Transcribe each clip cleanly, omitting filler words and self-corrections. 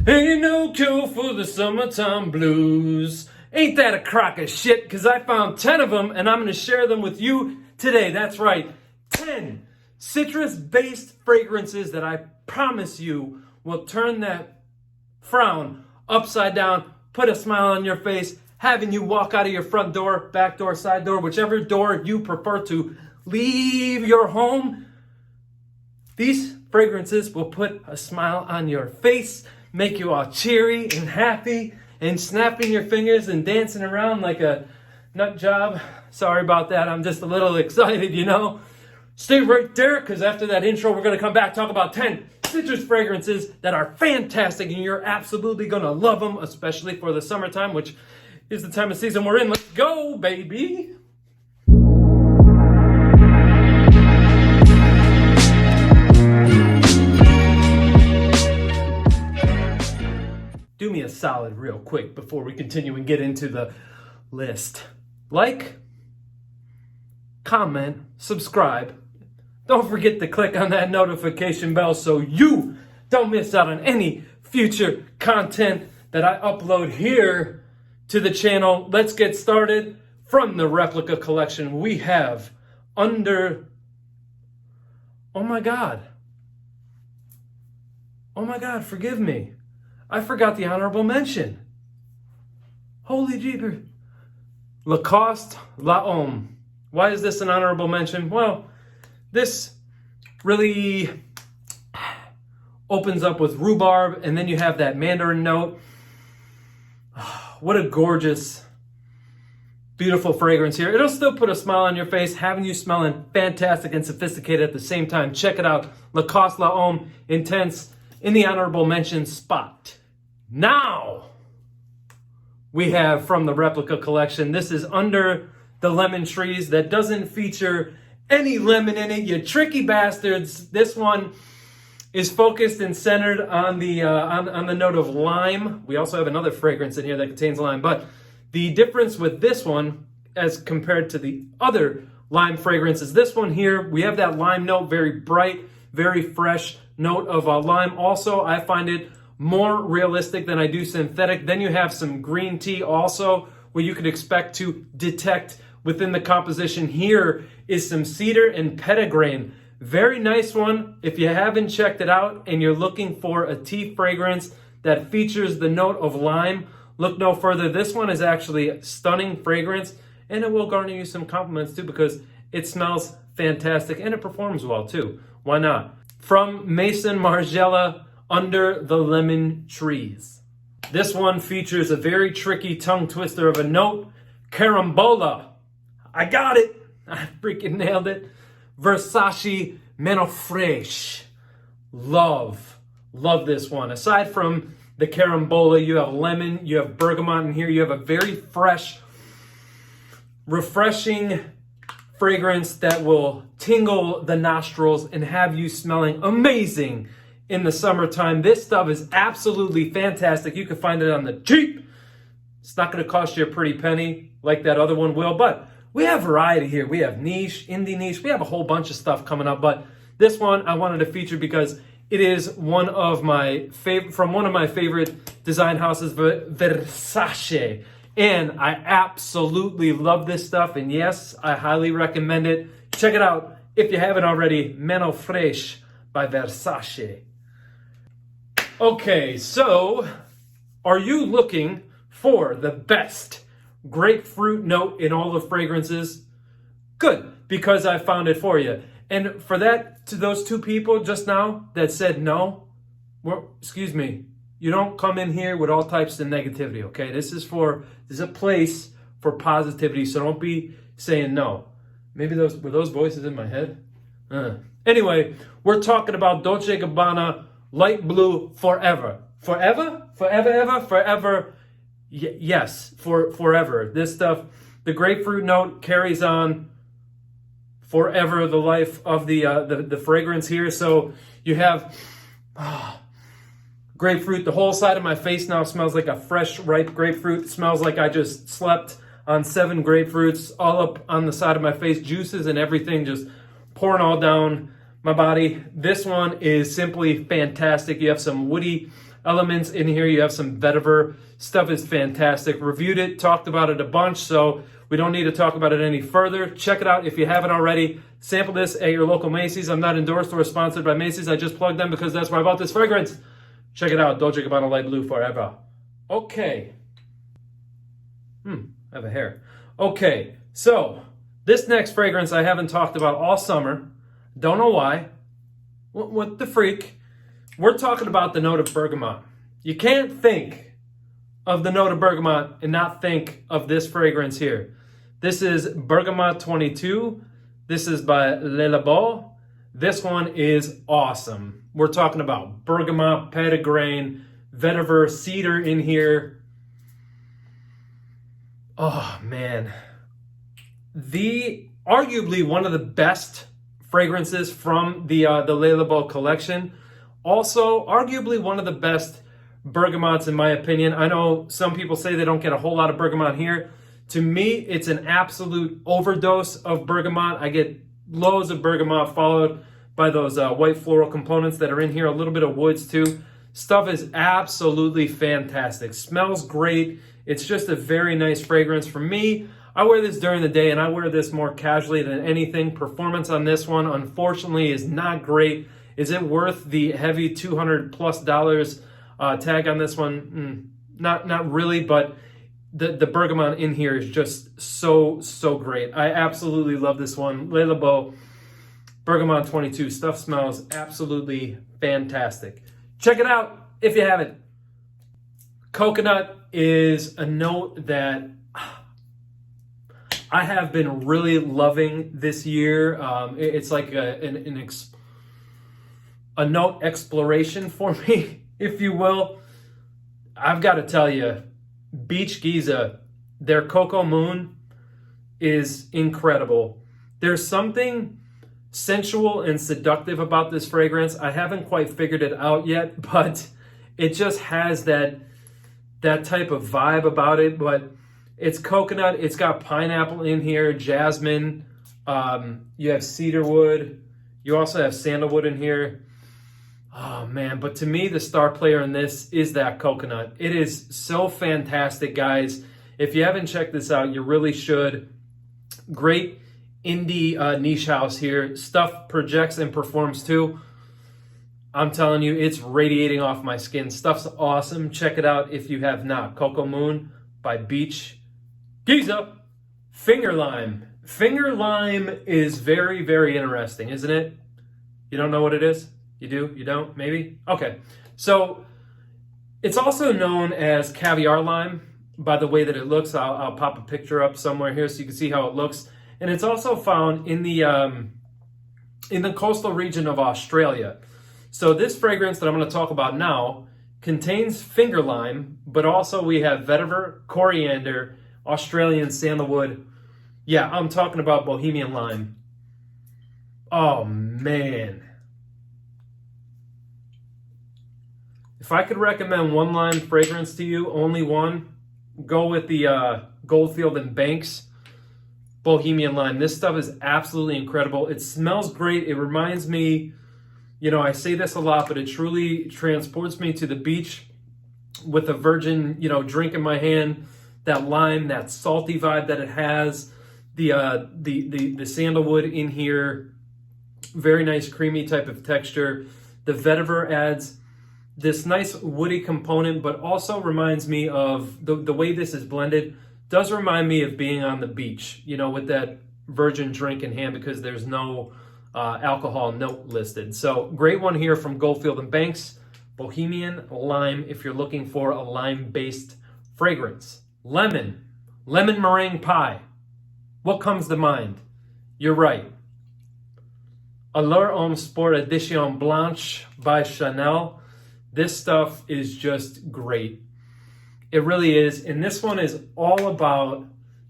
Ain't no cure for the summertime blues. Ain't that a crock of shit? Because I found 10 of them and I'm going to share them with you today. That's right, 10 citrus-based fragrances that I promise you will turn that frown upside down, put a smile on your face, having you walk out of your front door, back door, side door, whichever door you prefer to leave your home. These fragrances will put a smile on your face, make you all cheery and happy and snapping your fingers and dancing around like a nut job. Sorry about that. I'm just a little excited, you know. Stay right there, because after that intro, we're going to come back, talk about 10 citrus fragrances that are fantastic and you're absolutely going to love them, especially for the summertime, which is the time of season we're in. Let's go, baby. Do me a solid real quick before we continue and get into the list. Like, comment, subscribe. Don't forget to click on that notification bell so you don't miss out on any future content that I upload here to the channel. Let's get started. From the Replica Collection, we have under... Oh my God, forgive me. I forgot the honorable mention. Holy jeeper. Lacoste La Homme. Why is this an honorable mention? Well, this really opens up with rhubarb, and then you have that mandarin note. What a gorgeous, beautiful fragrance here. It'll still put a smile on your face, having you smelling fantastic and sophisticated at the same time. Check it out. Lacoste La Homme, Intense, in the honorable mention spot. Now, we have from the Replica Collection, this is Under the Lemon Trees. That doesn't feature any lemon in it, you tricky bastards. This one is focused and centered on the note of lime. We also have another fragrance in here that contains lime, but the difference with this one as compared to the other lime fragrances, this one here, we have that lime note, very bright, very fresh note of lime. Also, I find it more realistic than I do synthetic. Then you have some green tea also, where you could expect to detect within the composition. Here is some cedar and petitgrain. Very nice one. If you haven't checked it out and you're looking for a tea fragrance that features the note of lime, look no further. This one is actually a stunning fragrance, and it will garner you some compliments too, because it smells fantastic and it performs well too. Why not? From Maison Margiela, Under the Lemon Trees. This one features a very tricky tongue twister of a note, carambola. I got it. I freaking nailed it. Versace Meno Fraische. Love this one. Aside from the carambola, you have lemon, you have bergamot in here. You have a very fresh, refreshing fragrance that will tingle the nostrils and have you smelling amazing in the summertime. This stuff is absolutely fantastic. You can find it on the cheap. It's not going to cost you a pretty penny like that other one will, but we have variety here. We have niche, indie niche. We have a whole bunch of stuff coming up, but this one I wanted to feature because it is one of my favorite design houses, Versace. And I absolutely love this stuff. And yes, I highly recommend it. Check it out if you haven't already. Meno Fraische by Versace. Okay, so are you looking for the best grapefruit note in all the fragrances? Good, because I found it for you. And for that, to those two people just now that said no, well, excuse me, you don't come in here with all types of negativity, okay? This is a place for positivity, so don't be saying no. Maybe were those voices in my head? Anyway, we're talking about Dolce Gabbana Light Blue Forever. Forever? Forever. Yes, forever. This stuff, the grapefruit note carries on forever the life of the fragrance here. So you have grapefruit. The whole side of my face now smells like a fresh, ripe grapefruit. It smells like I just slept on 7 grapefruits all up on the side of my face. Juices and everything just pouring all down my body. This one is simply fantastic. You have some woody elements in here. You have some vetiver. Stuff is fantastic. Reviewed it, talked about it a bunch, so we don't need to talk about it any further. Check it out if you haven't already. Sample this at your local Macy's. I'm not endorsed or sponsored by Macy's. I just plugged them because that's where I bought this fragrance. Check it out. Dolce Gabbana Light Blue forever. Okay. I have a hair. Okay, so this next fragrance I haven't talked about all summer. Don't know why. What the freak? We're talking about the note of bergamot. You can't think of the note of bergamot and not think of this fragrance here. This is Bergamot 22. This is by Labo. This one is awesome. We're talking about bergamot, petitgrain, vetiver, cedar in here. Oh man, arguably one of the best fragrances from the Labo collection. Also, arguably one of the best bergamots in my opinion. I know some people say they don't get a whole lot of bergamot here. To me, it's an absolute overdose of bergamot. I get loads of bergamot followed by those white floral components that are in here. A little bit of woods too. Stuff is absolutely fantastic. Smells great. It's just a very nice fragrance. For me, I wear this during the day and I wear this more casually than anything. Performance on this one, unfortunately, is not great. Is it worth the heavy $200+ tag on this one? Not really, but the bergamot in here is just so great. I absolutely love this one. Labo Bergamot 22. Stuff smells absolutely fantastic. Check it out if you haven't. Coconut is a note that I have been really loving this year. It's like a note exploration for me, if you will. I've got to tell you, Beach Giza, their Cocoa Moon is incredible. There's something sensual and seductive about this fragrance. I haven't quite figured it out yet, but it just has that type of vibe about it. But it's coconut, it's got pineapple in here, jasmine, you have cedarwood, you also have sandalwood in here. Oh man, but to me, the star player in this is that coconut. It is so fantastic, guys. If you haven't checked this out, you really should. Great indie niche house here. Stuff projects and performs too. I'm telling you, it's radiating off my skin. Stuff's awesome. Check it out if you have not. Cocoa Moon by Beach Giza. Finger Lime. Finger Lime is very, very interesting, isn't it? You don't know what it is? You do? You don't? Maybe? Okay. So it's also known as caviar lime by the way that it looks. I'll pop a picture up somewhere here so you can see how it looks. And it's also found in the coastal region of Australia. So this fragrance that I'm going to talk about now contains finger lime, but also we have vetiver, coriander, Australian sandalwood. Yeah, I'm talking about Bohemian Lime. Oh man. If I could recommend one lime fragrance to you, only one, go with the Goldfield and Banks Bohemian Lime. This stuff is absolutely incredible. It smells great. It reminds me, I say this a lot, but it truly transports me to the beach with a virgin, drink in my hand. That lime, that salty vibe that it has, the sandalwood in here, very nice creamy type of texture. The vetiver adds this nice woody component, but also reminds me of the way this is blended. Does remind me of being on the beach, with that virgin drink in hand, because there's no alcohol note listed. So great one here from Goldfield and Banks, Bohemian Lime, if you're looking for a lime-based fragrance. Lemon meringue pie. What comes to mind? You're right. Allure Homme Sport Edition Blanche by Chanel. This stuff is just great. It really is. And this one is all about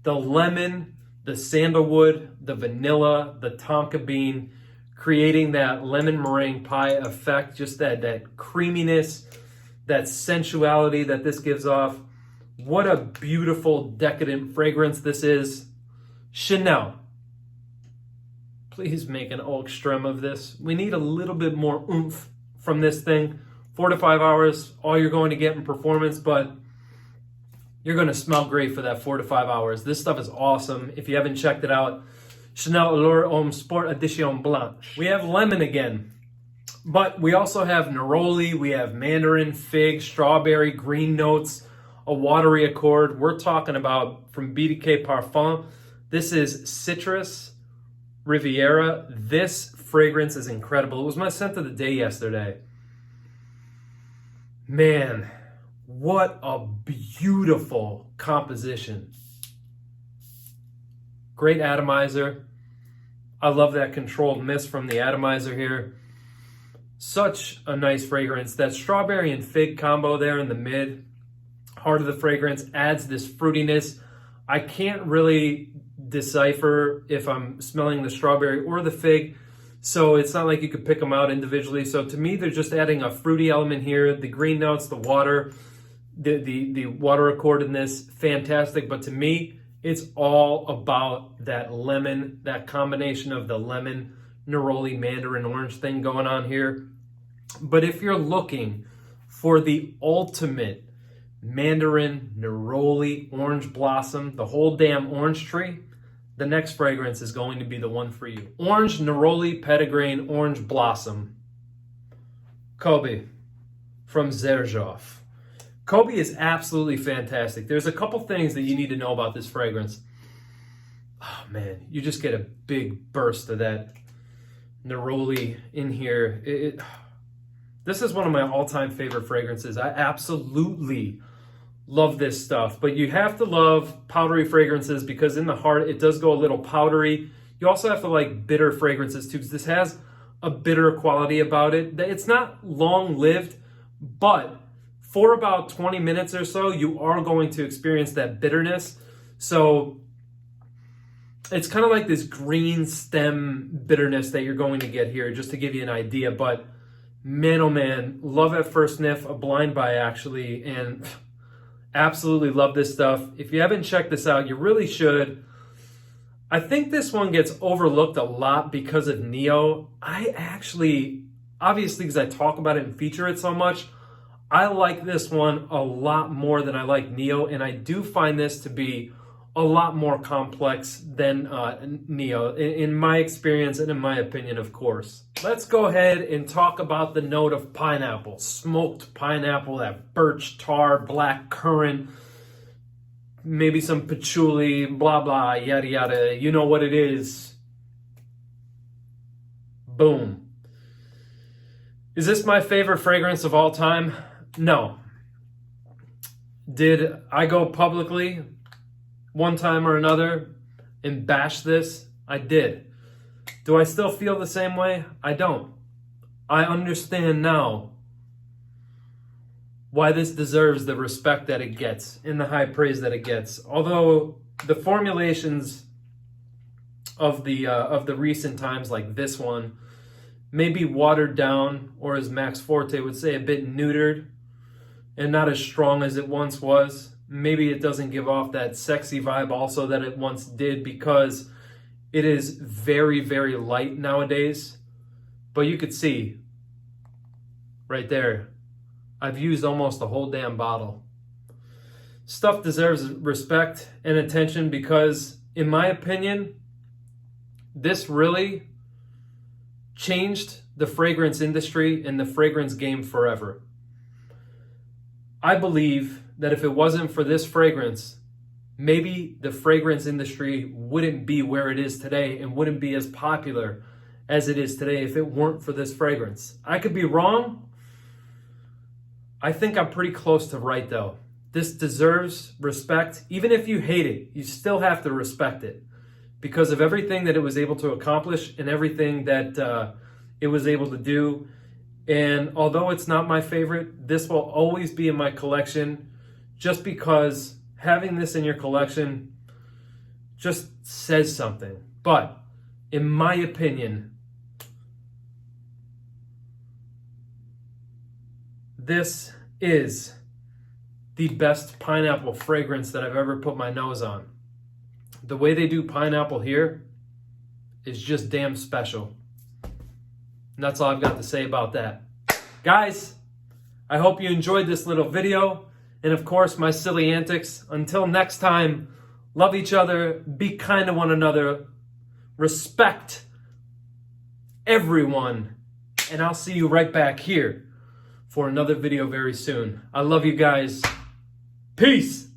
the lemon, the sandalwood, the vanilla, the tonka bean, creating that lemon meringue pie effect, just that creaminess, that sensuality that this gives off. What a beautiful, decadent fragrance this is. Chanel, please make an Ulk Strem of this. We need a little bit more oomph from this thing 4 to 5 hours, all you're going to get in performance, but you're going to smell great for that 4 to 5 hours. This stuff is awesome. If you haven't checked it out, Chanel Allure Homme Sport Edition Blanche. We have lemon again, but we also have neroli, we have mandarin, fig, strawberry, green notes, a watery accord. We're talking about from BDK Parfum. This is Citrus Riviera. This fragrance is incredible. It was my scent of the day yesterday. Man, what a beautiful composition. Great atomizer. I love that controlled mist from the atomizer here. Such a nice fragrance. That strawberry and fig combo there in the mid, heart of the fragrance, adds this fruitiness. I can't really decipher if I'm smelling the strawberry or the fig, so it's not like you could pick them out individually. So to me, they're just adding a fruity element here. The green notes, the water, the water accord in this, fantastic. But to me, it's all about that lemon, that combination of the lemon, neroli, mandarin orange thing going on here. But if you're looking for the ultimate mandarin, neroli, orange blossom, the whole damn orange tree, the next fragrance is going to be the one for you. Orange, neroli, petitgrain, orange blossom. Kobe from Zaharoff. Kobe is absolutely fantastic. There's a couple things that you need to know about this fragrance. Oh man, you just get a big burst of that neroli in here. This is one of my all-time favorite fragrances. I absolutely love this stuff, but you have to love powdery fragrances because in the heart it does go a little powdery. You also have to like bitter fragrances too, because this has a bitter quality about it. It's not long-lived, but for about 20 minutes or so, you are going to experience that bitterness. So it's kind of like this green stem bitterness that you're going to get here, just to give you an idea. But man, oh man, love at first sniff, a blind buy actually, and absolutely love this stuff. If you haven't checked this out, you really should. I think this one gets overlooked a lot because of Neo. I actually, obviously because I talk about it and feature it so much, I like this one a lot more than I like Neo, and I do find this to be a lot more complex than Neo, in my experience and in my opinion, of course. Let's go ahead and talk about the note of pineapple. Smoked pineapple, that birch tar, black currant, maybe some patchouli, blah, blah, yada, yada. You know what it is. Boom. Is this my favorite fragrance of all time? No. Did I go publicly one time or another and bash this? I did. Do I still feel the same way? I don't. I understand now why this deserves the respect that it gets and the high praise that it gets. Although the formulations of the recent times, like this one, may be watered down, or as Max Forte would say, a bit neutered and not as strong as it once was. Maybe it doesn't give off that sexy vibe also that it once did, because it is very, very light nowadays. But you could see right there, I've used almost the whole damn bottle. Stuff deserves respect and attention because, in my opinion, this really changed the fragrance industry and the fragrance game forever. I believe that if it wasn't for this fragrance, maybe the fragrance industry wouldn't be where it is today and wouldn't be as popular as it is today if it weren't for this fragrance. I could be wrong. I think I'm pretty close to right though. This deserves respect. Even if you hate it, you still have to respect it because of everything that it was able to accomplish and everything that it was able to do. And although it's not my favorite, this will always be in my collection just because having this in your collection just says something. But in my opinion, this is the best pineapple fragrance that I've ever put my nose on. The way they do pineapple here is just damn special. And that's all I've got to say about that. Guys, I hope you enjoyed this little video. And of course, my silly antics. Until next time, love each other, be kind to one another, respect everyone, and I'll see you right back here for another video very soon. I love you guys. Peace.